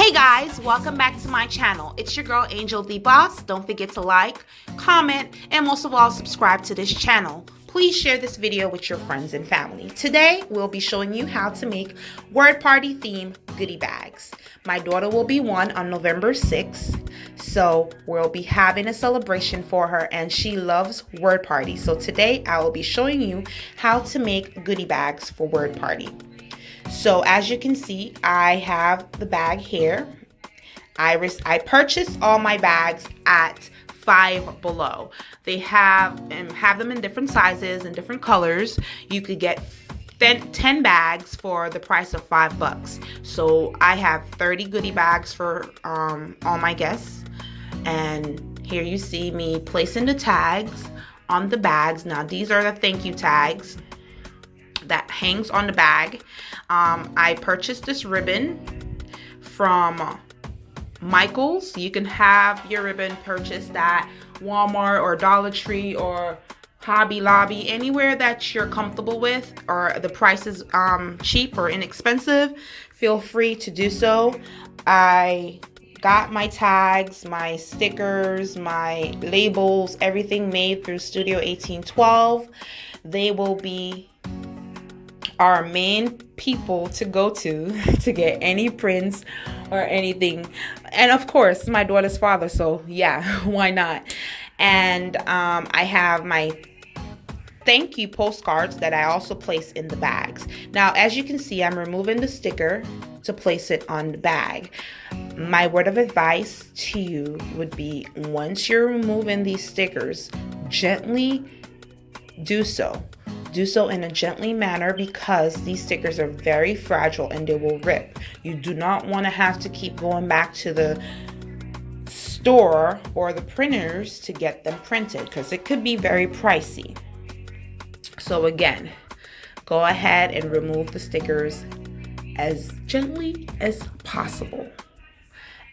Hey guys, welcome back to my channel. It's your girl Angel the Boss. Don't forget to like, comment, and most of all subscribe to this channel. Please share this video with your friends and family. Today we'll be showing you how to make Wordparty theme goodie bags. My daughter will be one on November 6th, so we'll be having a celebration for her, and she loves Wordparty. So today I will be showing you how to make goodie bags for Wordparty. So as you can see, I have the bag here. I purchased all my bags at Five Below. They have them in different sizes and different colors. You could get 10 bags for the price of $5. So I have 30 goodie bags for all my guests. And here you see me placing the tags on the bags. Now these are the thank you tags that hangs on the bag. I purchased this ribbon from Michael's. You can have your ribbon purchased at Walmart or Dollar Tree or Hobby Lobby, anywhere that you're comfortable with or the price is cheap or inexpensive. Feel free to do so. I got my tags, my stickers, my labels, everything made through Studio 1812. They will be our main people to go to get any prints or anything, and of course my daughter's father, so yeah, why not. And I have my thank you postcards that I also place in the bags. Now as you can see, I'm removing the sticker to place it on the bag. My word of advice to you would be, once you're removing these stickers, gently do so. Do so in a gently manner, because these stickers are very fragile and they will rip. You do not want to have to keep going back to the store or the printers to get them printed, because it could be very pricey. So again, go ahead and remove the stickers as gently as possible.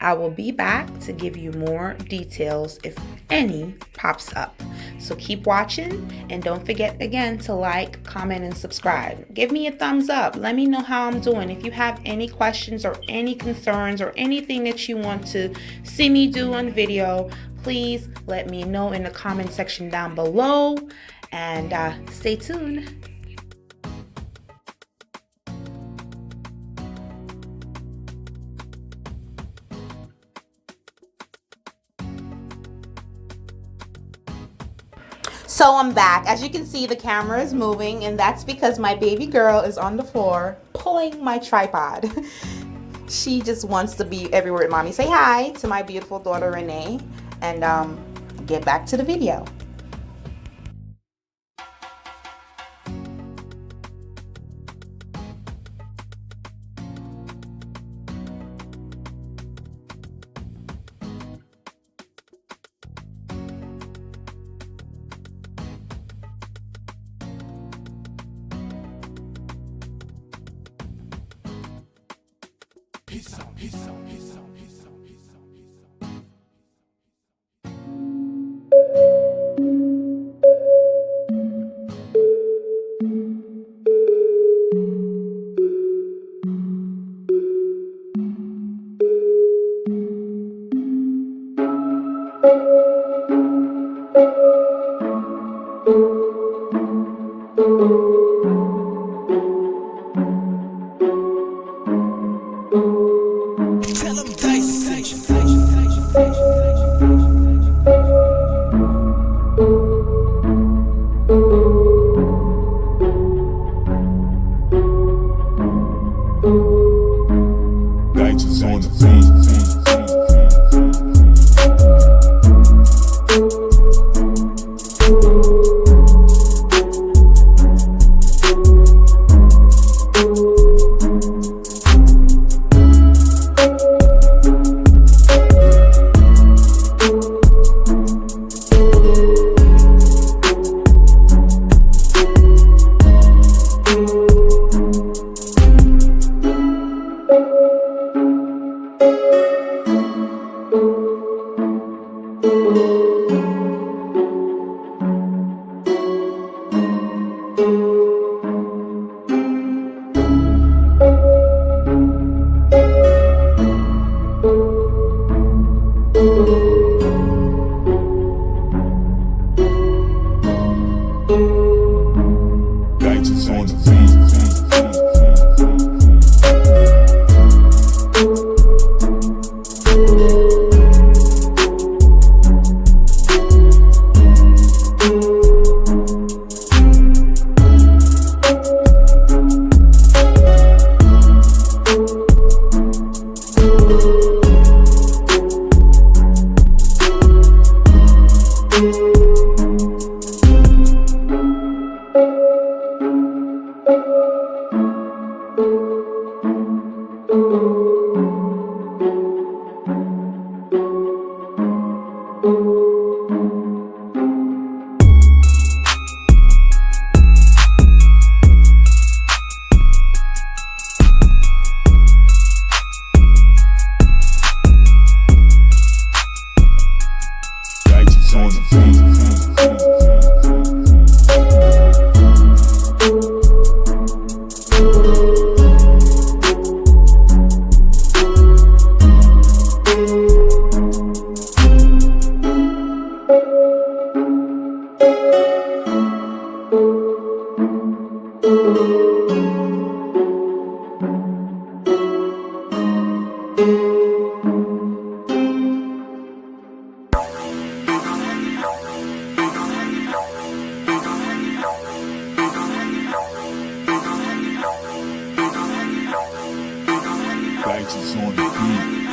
I will be back to give you more details if any pops up. So keep watching, and don't forget again to like, comment, and subscribe. Give me a thumbs up. Let me know how I'm doing. If you have any questions or any concerns or anything that you want to see me do on video, please let me know in the comment section down below, and stay tuned. So I'm back. As you can see, the camera is moving, and that's because my baby girl is on the floor pulling my tripod. She just wants to be everywhere with mommy. Say hi to my beautiful daughter Renee, and get back to the video. Peace out, peace out, peace out, peace out, peace out, peace out. Tell them Dice sent you. Dice is on the beat. Righteous on the beat.